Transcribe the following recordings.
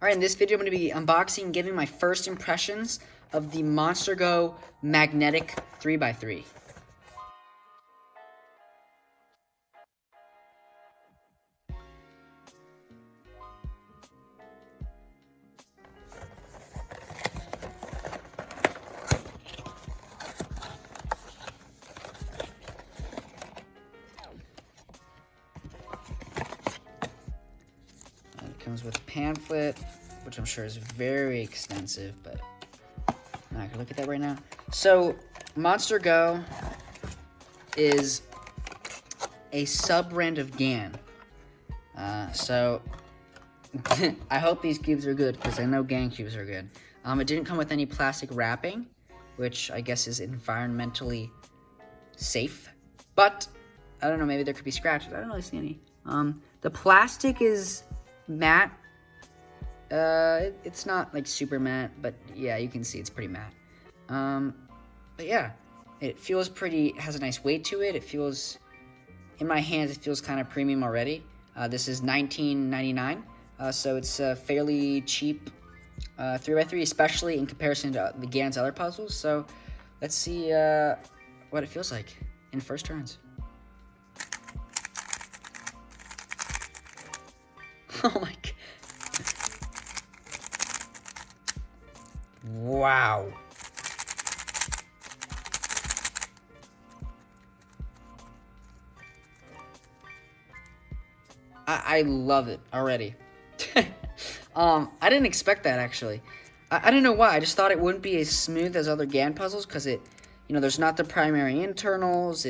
Alright, in this video I'm going to be unboxing and giving my first impressions of the Monster Go Magnetic 3x3. Comes with a pamphlet, which I'm sure is very extensive, but I'm not gonna look at that right now. So, Monster Go is a sub-brand of GAN. So, I hope these cubes are good, because I know GAN cubes are good. It didn't come with any plastic wrapping, which I guess is environmentally safe. But, I don't know, maybe there could be scratches. I don't really see any. The plastic is matte. It's not like super matte, but yeah, you can see it's pretty matte. But yeah, it feels pretty, has a nice weight to it. It feels, in my hands, it feels kind of premium already. This is $19.99, so it's a fairly cheap 3x3, especially in comparison to the GAN's other puzzles. So let's see what it feels like in first turns. Oh my god. Wow. I love it already. I didn't expect that, actually. I didn't know why. I just thought it wouldn't be as smooth as other GAN puzzles because it, there's not the primary internals.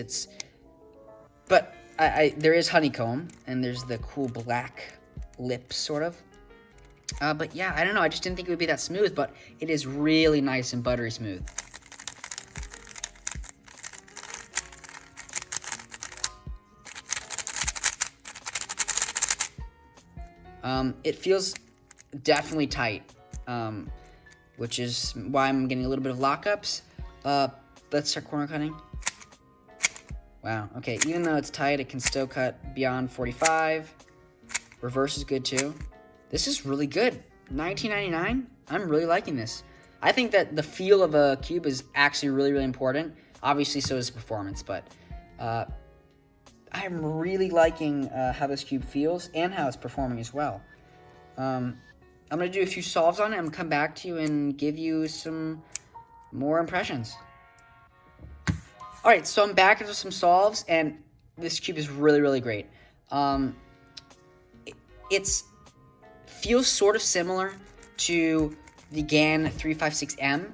But there is honeycomb and there's the cool black lips, sort of. But yeah, I don't know. I just didn't think it would be that smooth, but it is really nice and buttery smooth. It feels definitely tight, which is why I'm getting a little bit of lockups. Let's start corner cutting. Wow, okay, even though it's tight, it can still cut beyond 45. Reverse is good too. This is really good. $19.99. I'm really liking this. I think that the feel of a cube is actually really, really important. Obviously, so is performance, but I'm really liking how this cube feels and how it's performing as well. I'm going to do a few solves on it. I'm going to come back to you and give you some more impressions. Alright, so I'm back with some solves, and this cube is really, really great. It feels sort of similar to the GAN 356M.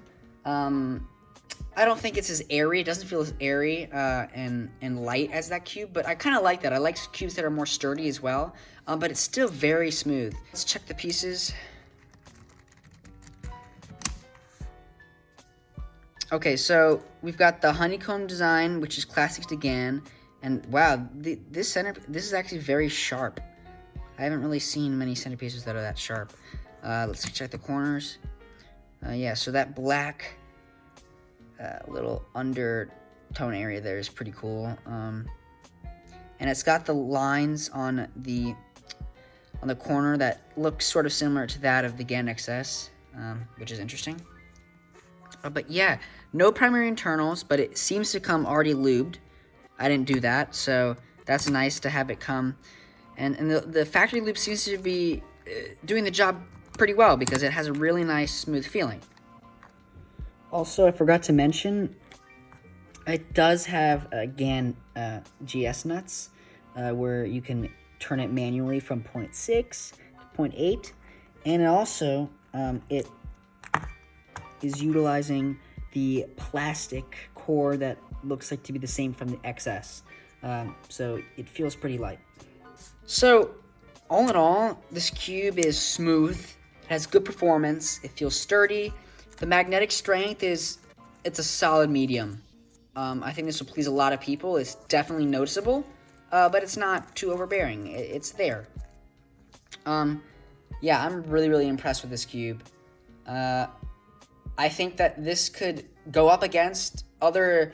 I don't think it's as airy. It doesn't feel as airy and light as that cube, but I kind of like that. I like cubes that are more sturdy as well, but it's still very smooth. Let's check the pieces. Okay, so we've got the honeycomb design, which is classic to GAN, and wow, this is actually very sharp. I haven't really seen many centerpieces that are that sharp. Let's check the corners. Yeah, so that black little undertone area there is pretty cool. And it's got the lines on the corner that look sort of similar to that of the GAN XS, which is interesting. But yeah, no primary internals, but it seems to come already lubed. I didn't do that, so that's nice to have it come. And the factory lube seems to be doing the job pretty well because it has a really nice, smooth feeling. Also, I forgot to mention, it does have GAN GS nuts, where you can turn it manually from 0.6 to 0.8. And also, it is utilizing the plastic core that looks like to be the same from the XS. So it feels pretty light. So, all in all, this cube is smooth, it has good performance, it feels sturdy. The magnetic strength it's a solid medium. I think this will please a lot of people. It's definitely noticeable, but it's not too overbearing. It's there. Yeah, I'm really, really impressed with this cube. I think that this could go up against other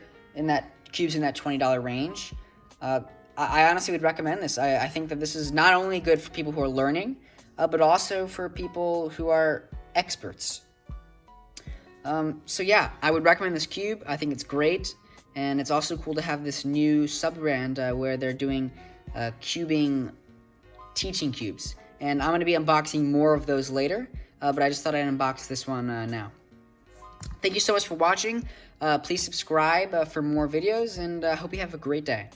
cubes in that $20 range. I honestly would recommend this. I think that this is not only good for people who are learning, but also for people who are experts. So yeah, I would recommend this cube. I think it's great, and it's also cool to have this new sub-brand where they're doing cubing teaching cubes. And I'm going to be unboxing more of those later, but I just thought I'd unbox this one now. Thank you so much for watching. Please subscribe for more videos, and I hope you have a great day.